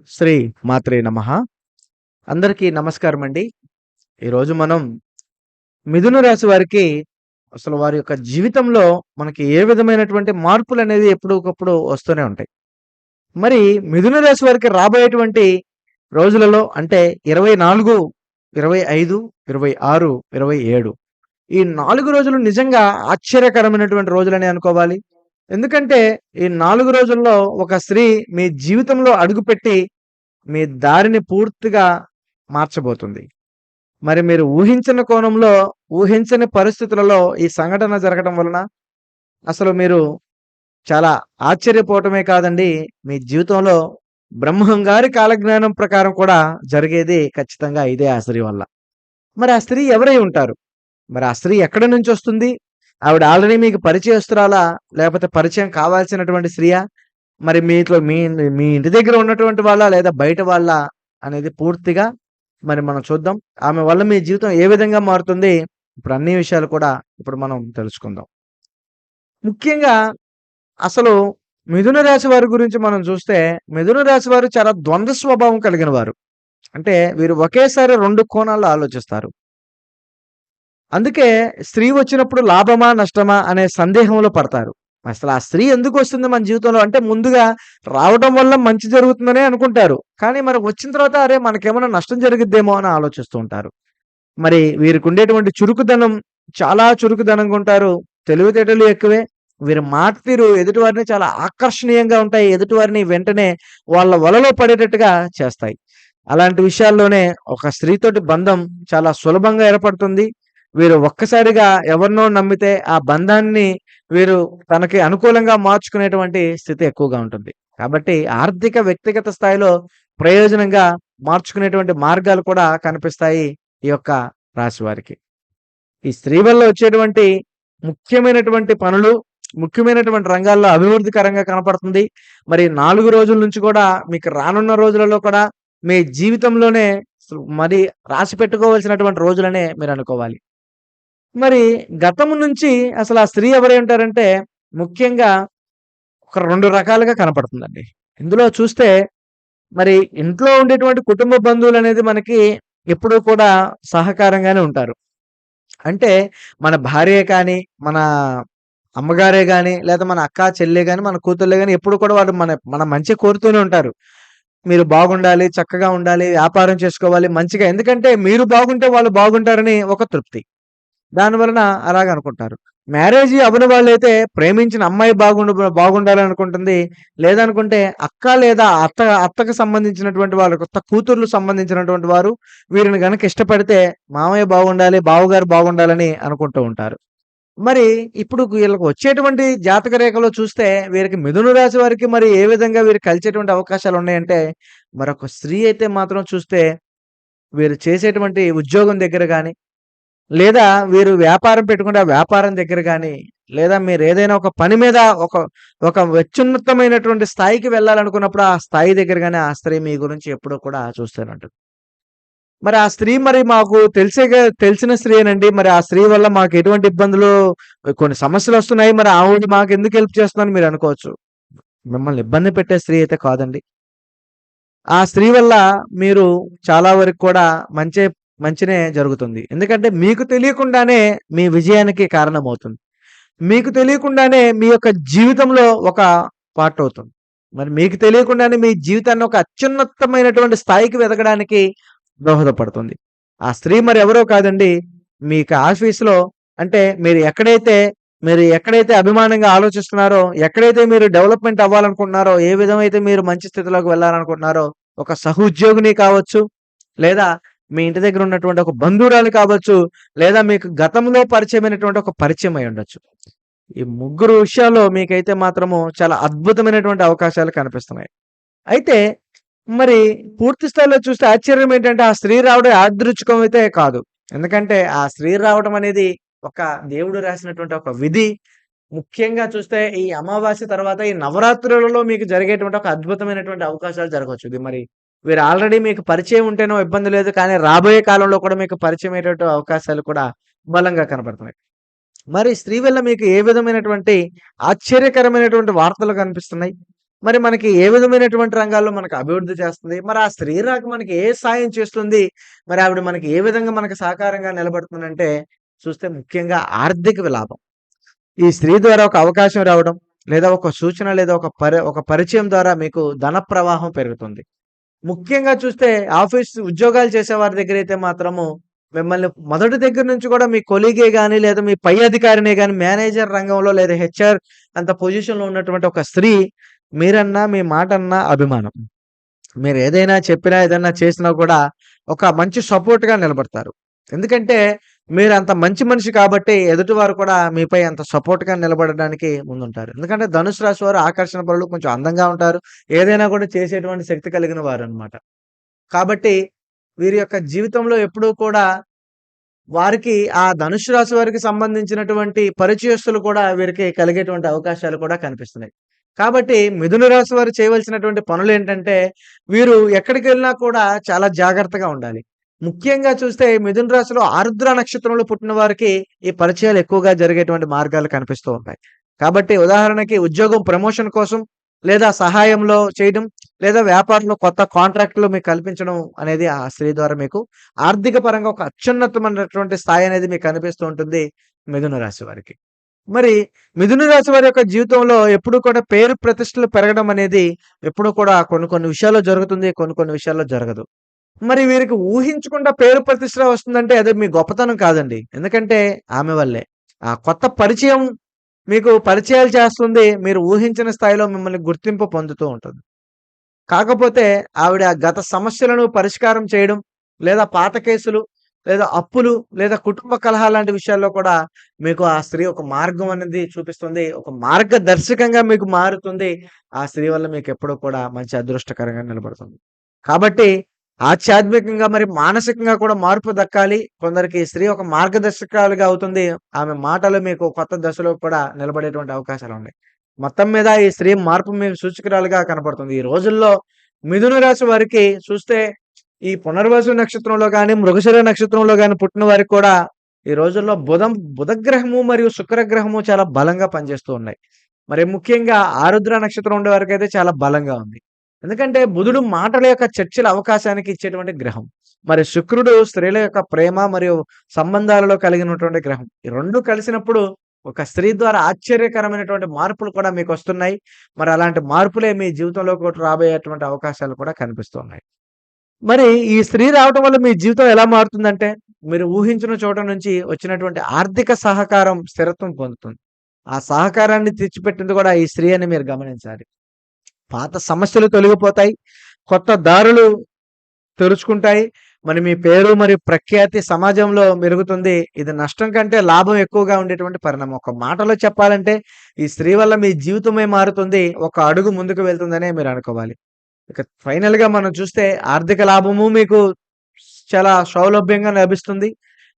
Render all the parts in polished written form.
శ్రీ మాత్రే నమః. అందరికీ నమస్కారం అండి. ఈరోజు మనం మిథున రాశి వారికి అసలు వారి యొక్క జీవితంలో మనకి ఏ విధమైనటువంటి మార్పులనేది ఎప్పటికప్పుడు వస్తూనే ఉంటాయి. మరి మిథున రాశి వారికి రాబోయేటువంటి రోజులలో అంటే 24, 25, 26, 27 ఈ 4 రోజులు నిజంగా ఆశ్చర్యకరమైనటువంటి రోజులనే అనుకోవాలి. ఎందుకంటే ఈ 4 రోజుల్లో ఒక స్త్రీ మీ జీవితంలో అడుగుపెట్టి మీ దారిని పూర్తిగా మార్చబోతుంది. మరి మీరు ఊహించని కోణంలో, ఊహించని పరిస్థితులలో ఈ సంఘటన జరగడం వలన అసలు మీరు చాలా ఆశ్చర్యపోవటమే కాదండి, మీ జీవితంలో బ్రహ్మం గారి కాలజ్ఞానం ప్రకారం కూడా జరిగేది ఖచ్చితంగా ఇదే ఆ స్త్రీ వల్ల. మరి ఆ స్త్రీ ఎవరై ఉంటారు? మరి ఆ స్త్రీ ఎక్కడి నుంచొస్తుంది? ఆవిడ ఆల్రెడీ మీకు పరిచయస్తురాలా? లేపోతే పరిచయం కావాల్సినటువంటి స్త్రీయా? మరి మీట్లో మీ మీ ఇంటి దగ్గర ఉన్నటువంటి వాళ్ళా? లేదా బయట వాళ్ళా? అనేది పూర్తిగా మరి మనం చూద్దాం. ఆమె వల్ల మీ జీవితం ఏ విధంగా మారుతుంది? ఇప్పుడు అన్ని విషయాలు కూడా ఇప్పుడు మనం తెలుసుకుందాం. ముఖ్యంగా అసలు మిథున రాశి వారి గురించి మనం చూస్తే, మిథున రాశి వారు చాలా ద్వంద్వ స్వభావం కలిగిన వారు. అంటే వీరు ఒకేసారి 2 కోణాల్లో ఆలోచిస్తారు. అందుకే స్త్రీ వచ్చినప్పుడు లాభమా? నష్టమా? అనే సందేహంలో పడతారు. అసలు ఆ స్త్రీ ఎందుకొస్తుంది మన జీవితంలో? అంటే ముందుగా రావడం వల్ల మంచి జరుగుతుందనే అనుకుంటారు. కానీ మరి వచ్చిన తర్వాత అరే! మనకేమన్నా నష్టం జరిగిద్దేమో అని ఆలోచిస్తూ ఉంటారు. మరి వీరికుండేటువంటి చురుకుదనం చాలా చురుకుదనంగా ఉంటారు. తెలివితేటలు ఎక్కువే. వీరి మాట తీరు ఎదుటివారిని చాలా ఆకర్షణీయంగా ఉంటాయి. ఎదుటివారిని వెంటనే వాళ్ళ వలలో పడేటట్టుగా చేస్తాయి. అలాంటి విషయాల్లోనే ఒక స్త్రీతోటి బంధం చాలా సులభంగా ఏర్పడుతుంది. వీరు ఒక్కసారిగా ఎవరినో నమ్మితే ఆ బంధాన్ని వీరు తనకి అనుకూలంగా మార్చుకునేటువంటి స్థితి ఎక్కువగా ఉంటుంది. కాబట్టి ఆర్థిక, వ్యక్తిగత స్థాయిలో ప్రయోజనంగా మార్చుకునేటువంటి మార్గాలు కూడా కనిపిస్తాయి ఈ యొక్క రాశి వారికి. ఈ స్త్రీ వల్ల వచ్చేటువంటి ముఖ్యమైనటువంటి పనులు, ముఖ్యమైనటువంటి రంగాల్లో అభివృద్ధికరంగా కనపడుతుంది. మరి 4 రోజుల నుంచి కూడా మీకు రానున్న రోజులలో కూడా మీ జీవితంలోనే మరి రాసి పెట్టుకోవాల్సినటువంటి రోజులనే మీరనుకోవాలి. మరి గతము నుంచి అసలు ఆ స్త్రీ ఎవరై ఉంటారంటే, ముఖ్యంగా ఒక 2 రకాలుగా కనపడుతుందండి. ఇందులో చూస్తే మరి ఇంట్లో ఉండేటువంటి కుటుంబ బంధువులనేది మనకి ఎప్పుడూ కూడా సహకారంగానే ఉంటారు. అంటే మన భార్యే కానీ, మన అమ్మగారే గాని, లేదా మన అక్క, చెల్లె గాని, మన కూతుర్లే గాని ఎప్పుడు కూడా వాళ్ళు మన మంచే కోరుతూనే ఉంటారు. మీరు బాగుండాలి, చక్కగా ఉండాలి, వ్యాపారం చేసుకోవాలి మంచిగా. ఎందుకంటే మీరు బాగుంటే వాళ్ళు బాగుంటారని ఒక తృప్తి. దాని వలన అలాగనుకుంటారు. మ్యారేజీ అవ్వని వాళ్ళైతే ప్రేమించిన అమ్మాయి బాగుండాలనుకుంటుంది. లేదనుకుంటే అక్క లేదా అత్తకు సంబంధించినటువంటి వాళ్ళు కొత్త కూతుర్లు సంబంధించినటువంటి వారు వీరిని గనక ఇష్టపడితే మామయ్య బాగుండాలి, బావగారు బాగుండాలని అనుకుంటూ ఉంటారు. మరి ఇప్పుడు వీళ్ళకి వచ్చేటువంటి జాతక రేఖలో చూస్తే వీరికి మిథున రాశి వారికి మరి ఏ విధంగా వీరు కలిసేటువంటి అవకాశాలున్నాయంటే, మరొక స్త్రీ అయితే మాత్రం చూస్తే వీరు చేసేటువంటి ఉద్యోగం దగ్గర గాని లేదా వీరు వ్యాపారం పెట్టుకుంటే ఆ వ్యాపారం దగ్గర గాని, లేదా మీరేదైనా ఒక పని మీద ఒక ఒక అత్యున్నతమైనటువంటి స్థాయికి వెళ్ళాలనుకున్నప్పుడు ఆ స్థాయి దగ్గర గాని ఆ స్త్రీ మీ గురించి ఎప్పుడూ కూడా చూస్తూనే ఉంటది. మరి ఆ స్త్రీ మరి మాకు తెలిసిన స్త్రీయేనండి. మరి ఆ స్త్రీ వల్ల మాకు ఎటువంటి ఇబ్బందులు కొన్ని సమస్యలొస్తున్నాయి. మరి ఆవిడ మాకెందుకు హెల్ప్ చేస్తుందని మీరనుకోవచ్చు. మిమ్మల్ని ఇబ్బంది పెట్టే స్త్రీ అయితే కాదండి. ఆ స్త్రీ వల్ల మీరు చాలా వరకు కూడా మంచినే జరుగుతుంది. ఎందుకంటే మీకు తెలియకుండానే మీ విజయానికి కారణమవుతుంది. మీకు తెలియకుండానే మీ యొక్క జీవితంలో ఒక పార్ట్ అవుతుంది. మరి మీకు తెలియకుండానే మీ జీవితాన్ని ఒక అత్యున్నతమైనటువంటి స్థాయికి ఎదగడానికి దోహదపడుతుంది. ఆ స్త్రీ మరి ఎవరో కాదండి. మీకు ఆఫీస్‌లో అంటే మీరు ఎక్కడైతే అభిమానంగా ఆలోచిస్తున్నారో, ఎక్కడైతే మీరు డెవలప్‌మెంట్ అవ్వాలనుకుంటున్నారో, ఏ విధమైతే మీరు మంచి స్థితిలోకి వెళ్ళాలనుకుంటున్నారో, ఒక సహోద్యోగిని కావచ్చు, లేదా మీ ఇంటి దగ్గర ఉన్నటువంటి ఒక బంధువురాలు కావచ్చు, లేదా మీకు గతంలో పరిచయమైనటువంటి ఒక పరిచయం అయ్యుండొచ్చు. ఈ ముగ్గురు విషయాల్లో మీకైతే మాత్రము చాలా అద్భుతమైనటువంటి అవకాశాలు కనిపిస్తున్నాయి. అయితే మరి పూర్తి స్థాయిలో చూస్తే ఆశ్చర్యం ఏంటంటే, ఆ స్త్రీ రావడం యాదృచ్ఛికం అయితే కాదు. ఎందుకంటే, ఆ స్త్రీ రావడం అనేది ఒక దేవుడు రాసినటువంటి ఒక విధి. ముఖ్యంగా చూస్తే ఈ అమావాస్య తర్వాత ఈ నవరాత్రులలో మీకు జరిగేటువంటి ఒక అద్భుతమైనటువంటి అవకాశాలు జరగొచ్చు. ఇది మరి వీరు ఆల్రెడీ మీకు పరిచయం ఉంటేనో ఇబ్బంది లేదు. కానీ రాబోయే కాలంలో కూడా మీకు పరిచయం అయ్యేటటువంటి అవకాశాలు కూడా బలంగా కనపడుతున్నాయి. మరి స్త్రీ వల్ల మీకు ఏ విధమైనటువంటి ఆశ్చర్యకరమైనటువంటి వార్తలు కనిపిస్తున్నాయి? మరి మనకి ఏ విధమైనటువంటి రంగాల్లో మనకు అభివృద్ధి చేస్తుంది? మరి ఆ స్త్రీ రాక మనకి ఏ సాయం చేస్తుంది? మరి ఆవిడ మనకి ఏ విధంగా మనకు సహకారంగా నిలబడుతుందంటే, చూస్తే ముఖ్యంగా ఆర్థిక లాభం. ఈ స్త్రీ ద్వారా ఒక అవకాశం రావడం, లేదా ఒక సూచన, లేదా ఒక పరిచయం ద్వారా మీకు ధన ప్రవాహం పెరుగుతుంది. ముఖ్యంగా చూస్తే ఆఫీస్ ఉద్యోగాలు చేసేవారి దగ్గరైతే మాత్రము మిమ్మల్ని మొదటి దగ్గర నుంచి కూడా మీ కొలీగే గాని, లేదా మీ పై అధికారినే గాని, మేనేజర్ రంగంలో లేదా హెచ్ఆర్ అంత పొజిషన్‌లో ఉన్నటువంటి ఒక స్త్రీ మీరన్నా, మీ మాటన్నా అభిమానం. మీరేదైనా చెప్పినా, ఏదన్నా చేసినా కూడా ఒక మంచి సపోర్ట్‌గా నిలబడతారు. ఎందుకంటే మీరంత మంచి మనిషి కాబట్టి ఎదుటివారు కూడా మీపై అంత సపోర్ట్‌గా నిలబడడానికి ముందుంటారు. ఎందుకంటే ధనుసు రాశి వారు ఆకర్షణ పరులు, కొంచెం అందంగా ఉంటారు. ఏదైనా కూడా చేసేటువంటి శక్తి కలిగిన వారనమాట. కాబట్టి వీరి యొక్క జీవితంలో ఎప్పుడూ కూడా వారికి ఆ ధనుస్సు రాశి వారికి సంబంధించినటువంటి పరిచయస్తులు కూడా వీరికి కలిగేటువంటి అవకాశాలు కూడా కనిపిస్తున్నాయి. కాబట్టి మిథున రాశి వారు చేయవలసినటువంటి పనులేంటంటే, వీరు ఎక్కడికెళ్ళినా కూడా చాలా జాగ్రత్తగా ఉండాలి. ముఖ్యంగా చూస్తే మిథున రాశిలో ఆరుద్ర నక్షత్రంలో పుట్టిన వారికి ఈ పరిచయాలు ఎక్కువగా జరిగేటువంటి మార్గాలు కనిపిస్తూ ఉంటాయి. కాబట్టి ఉదాహరణకి ఉద్యోగం ప్రమోషన్ కోసం, లేదా సహాయంలో చేయడం, లేదా వ్యాపారంలో కొత్త కాంట్రాక్ట్‌లు మీకు కల్పించడం అనేది ఆ స్త్రీ ద్వారా మీకు ఆర్థిక పరంగా ఒక అత్యున్నతమైనటువంటి స్థాయి అనేది మీకు కనిపిస్తూ ఉంటుంది మిథున రాశి వారికి. మరి మిథున రాశి వారి యొక్క జీవితంలో ఎప్పుడూ కూడా పేరు ప్రతిష్టలు పెరగడం అనేది ఎప్పుడూ కూడా కొన్ని కొన్ని విషయాల్లో జరుగుతుంది. కొన్ని కొన్ని విషయాల్లో జరగదు. మరి వీరికి ఊహించకుండా పేరు ప్రతిష్ట వస్తుందంటే అది మీ గొప్పతనం కాదండి. ఎందుకంటే ఆమె వల్లే. ఆ కొత్త పరిచయం మీకు పరిచయాలు చేస్తుంది. మీరు ఊహించిన స్థాయిలో మిమ్మల్ని గుర్తింపు పొందుతూ ఉంటుంది. కాకపోతే ఆవిడ గత సమస్యలను పరిష్కారం చేయడం, లేదా పాత కేసులు, లేదా అప్పులు, లేదా కుటుంబ కలహాలు లాంటి విషయాల్లో కూడా మీకు ఆ స్త్రీ ఒక మార్గం అనేది చూపిస్తుంది. ఒక మార్గదర్శకంగా మీకు మారుతుంది. ఆ స్త్రీ వల్ల మీకెప్పుడూ కూడా మంచి అదృష్టకరంగా నిలబడుతుంది. కాబట్టి ఆధ్యాత్మికంగా మరి మానసికంగా కూడా మార్పు దక్కాలి. కొందరికి ఈ స్త్రీ ఒక మార్గదర్శకురాలుగా అవుతుంది. ఆమె మాటలు మీకు కొత్త దశలో కూడా నిలబడేటువంటి అవకాశాలున్నాయి. మొత్తం మీద ఈ స్త్రీ మార్పు మీకు సూచకురాలుగా కనపడుతుంది. ఈ రోజుల్లో మిథున రాశి వారికి చూస్తే ఈ పునర్వసు నక్షత్రంలో గాని, మృగశిర నక్షత్రంలో గాని పుట్టిన వారికి కూడా ఈ రోజుల్లో బుధగ్రహము మరియు శుక్రగ్రహము చాలా బలంగా పనిచేస్తూ ఉన్నాయి. మరి ముఖ్యంగా ఆరుద్ర నక్షత్రం ఉండే వారికైతే చాలా బలంగా ఉంది. ఎందుకంటే బుధుడు మాటల యొక్క చర్చల అవకాశానికి ఇచ్చేటువంటి గ్రహం. మరి శుక్రుడు స్త్రీల యొక్క ప్రేమ మరియు సంబంధాలలో కలిగినటువంటి గ్రహం. ఈ 2 కలిసినప్పుడు ఒక స్త్రీ ద్వారా ఆశ్చర్యకరమైనటువంటి మార్పులు కూడా మీకొస్తున్నాయి. మరి అలాంటి మార్పులే మీ జీవితంలో కూడా రాబోయేటువంటి అవకాశాలు కూడా కనిపిస్తున్నాయి. మరి ఈ స్త్రీ రావటం వల్ల మీ జీవితం ఎలా మారుతుందంటే, మీరు ఊహించిన చోట నుంచి వచ్చినటువంటి ఆర్థిక సహకారం స్థిరత్వం పొందుతుంది. ఆ సహకారాన్ని తెచ్చిపెట్టింది కూడా ఈ స్త్రీ అని మీరు గమనించాలి. పాత సమస్యలు తొలగిపోతాయి. కొత్త దారులు తెరుచుకుంటాయి. మరి మీ పేరు మరియు ప్రఖ్యాతి సమాజంలో మెరుగుతుంది. ఇది నష్టం కంటే లాభం ఎక్కువగా ఉండేటువంటి పరిణామం. ఒక మాటలో చెప్పాలంటే ఈ స్త్రీ వల్ల మీ జీవితమే మారుతుంది. ఒక అడుగు ముందుకు వెళ్తుందనే మీరు అనుకోవాలి. ఇక ఫైనల్‌గా మనం చూస్తే ఆర్థిక లాభము మీకు చాలా సౌలభ్యంగా లభిస్తుంది.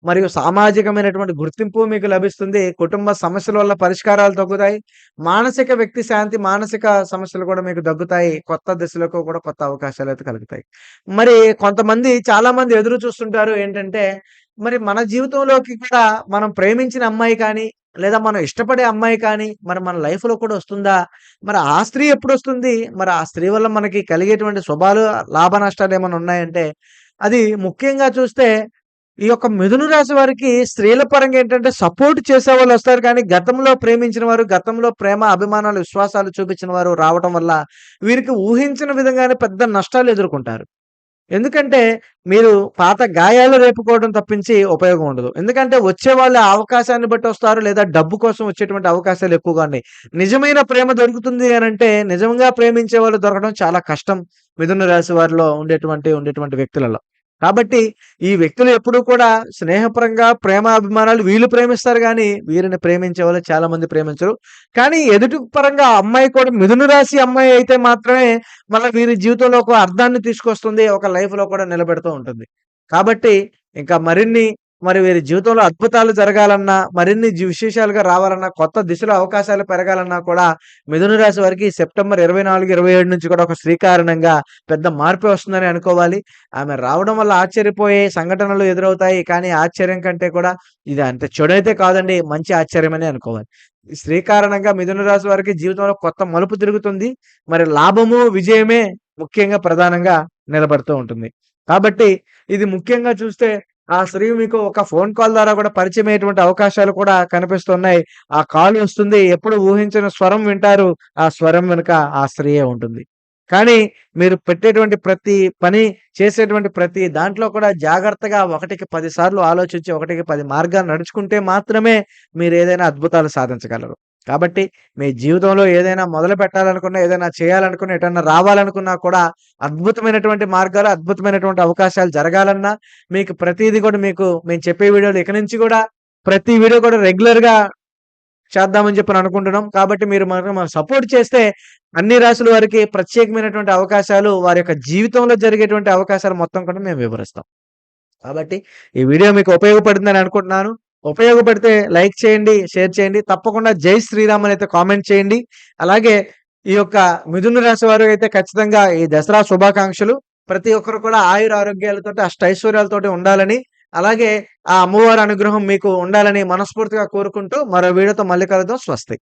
మరియు సామాజికమైనటువంటి గుర్తింపు మీకు లభిస్తుంది. కుటుంబ సమస్యల వల్ల పరిష్కారాలు తగ్గుతాయి. మానసిక వ్యక్తి శాంతి, మానసిక సమస్యలు కూడా మీకు దగ్గుతాయి. కొత్త దశలకు కూడా కొత్త అవకాశాలైతే కలుగుతాయి. మరి కొంతమంది చాలామంది ఎదురు చూస్తుంటారు ఏంటంటే, మరి మన జీవితంలోకి కూడా మనం ప్రేమించిన అమ్మాయి కానీ, లేదా మనం ఇష్టపడే అమ్మాయి కానీ, మరి మన లైఫ్‌లో కూడా వస్తుందా? మరి ఆ స్త్రీ ఎప్పుడొస్తుంది? మరి ఆ స్త్రీ వల్ల మనకి కలిగేటువంటి శుభాలు, లాభ నష్టాలేమన్నా ఉన్నాయంటే, అది ముఖ్యంగా చూస్తే ఈ యొక్క మిథున రాశి వారికి స్త్రీల పరంగా ఏంటంటే సపోర్ట్ చేసేవాళ్ళొస్తారు కానీ, గతంలో ప్రేమించిన వారు, గతంలో ప్రేమ, అభిమానాలు, విశ్వాసాలు చూపించిన వారు రావటం వల్ల వీరికి ఊహించిన విధంగానే పెద్ద నష్టాలు ఎదుర్కొంటారు. ఎందుకంటే మీరు పాత గాయాలు రేపుకోవడం తప్పించి ఉపయోగం ఉండదు. ఎందుకంటే వచ్చేవాళ్ళు ఆ అవకాశాన్ని బట్టి వస్తారు. లేదా డబ్బు కోసం వచ్చేటువంటి అవకాశాలు ఎక్కువగా ఉన్నాయి. నిజమైన ప్రేమ దొరుకుతుంది అనంటే నిజంగా ప్రేమించే వాళ్ళు దొరకడం చాలా కష్టం. మిథున రాశి వారిలో ఉండేటువంటి వ్యక్తులలో. కాబట్టి ఈ వ్యక్తులు ఎప్పుడూ కూడా స్నేహపరంగా ప్రేమాభిమానాలు వీళ్ళు ప్రేమిస్తారు గానీ, వీరిని ప్రేమించే వాళ్ళు చాలా మంది ప్రేమించరు. కానీ ఎదుటి పరంగా ఆ అమ్మాయి కూడా మిథున రాశి అమ్మాయి అయితే మాత్రమే మళ్ళా వీరి జీవితంలో ఒక అర్థాన్ని తీసుకొస్తుంది. ఒక లైఫ్‌లో కూడా నిలబెడుతూ ఉంటుంది. కాబట్టి ఇంకా మరిన్ని మరి వీరి జీవితంలో అద్భుతాలు జరగాలన్నా, మరిన్ని విశేషాలుగా రావాలన్నా, కొత్త దిశలో అవకాశాలు పెరగాలన్నా కూడా మిథున రాశి వారికి సెప్టెంబర్ 24, 27 నుంచి కూడా ఒక శ్రీకారణంగా పెద్ద మార్పే వస్తుందని అనుకోవాలి. ఆమె రావడం వల్ల ఆశ్చర్యపోయే సంఘటనలు ఎదురవుతాయి. కానీ ఆశ్చర్యం కంటే కూడా ఇది అంత చెడైతే కాదండి. మంచి ఆశ్చర్యమనే అనుకోవాలి. ఈ శ్రీకారణంగా మిథున రాశి వారికి జీవితంలో కొత్త మలుపు తిరుగుతుంది. మరి లాభము, విజయమే ముఖ్యంగా ప్రధానంగా నిలబడుతూ ఉంటుంది. కాబట్టి ఇది ముఖ్యంగా చూస్తే ఆ స్త్రీ మీకు ఒక ఫోన్ కాల్ ద్వారా కూడా పరిచయమయ్యేటువంటి అవకాశాలు కూడా కనిపిస్తున్నాయి. ఆ కాల్ వస్తుంది. ఎప్పుడు ఊహించని స్వరం వింటారు. ఆ స్వరం వెనుక ఆ స్త్రీయే ఉంటుంది. కానీ మీరు పెట్టేటువంటి ప్రతి పని, చేసేటువంటి ప్రతి దాంట్లో కూడా జాగ్రత్తగా ఒకటికి 10 సార్లు ఆలోచించి, ఒకటికి 10 మార్గాలు నడుచుకుంటే మాత్రమే మీరేదైనా అద్భుతాలు సాధించగలరు. కాబట్టి మీ జీవితంలో ఏదైనా మొదలు పెట్టాలనుకున్నా, ఏదైనా చేయాలనుకున్నా, ఎటన్నా రావాలనుకున్నా కూడా అద్భుతమైనటువంటి మార్గాలు, అద్భుతమైనటువంటి అవకాశాలు జరగాలన్నా, మీకు ప్రతీది కూడా మేము చెప్పే వీడియోలు ఇక నుంచి కూడా ప్రతి వీడియో కూడా రెగ్యులర్‌గా చేద్దామని చెప్పని అనుకుంటున్నాం. కాబట్టి మీరు మనకు సపోర్ట్ చేస్తే అన్ని రాసుల వారికి ప్రత్యేకమైనటువంటి అవకాశాలు, వారి యొక్క జీవితంలో జరిగేటువంటి అవకాశాలు మొత్తం కూడా మేము వివరిస్తాం. కాబట్టి ఈ వీడియో మీకు ఉపయోగపడుతుందని అనుకుంటున్నాను. ఉపయోగపడితే లైక్ చేయండి, షేర్ చేయండి. తప్పకుండా జై శ్రీరామ్ అని అయితే కామెంట్ చేయండి. అలాగే ఈ యొక్క మిథున రాశి వారు అయితే ఖచ్చితంగా ఈ దసరా శుభాకాంక్షలు. ప్రతి ఒక్కరు కూడా ఆయురారోగ్యాలతోటి, అష్టైశ్వర్యాలతోటి ఉండాలని, అలాగే ఆ అమ్మవారి అనుగ్రహం మీకు ఉండాలని మనస్ఫూర్తిగా కోరుకుంటూ మరో వీడియోతో మళ్ళీ కలుద్దాం. స్వస్తి.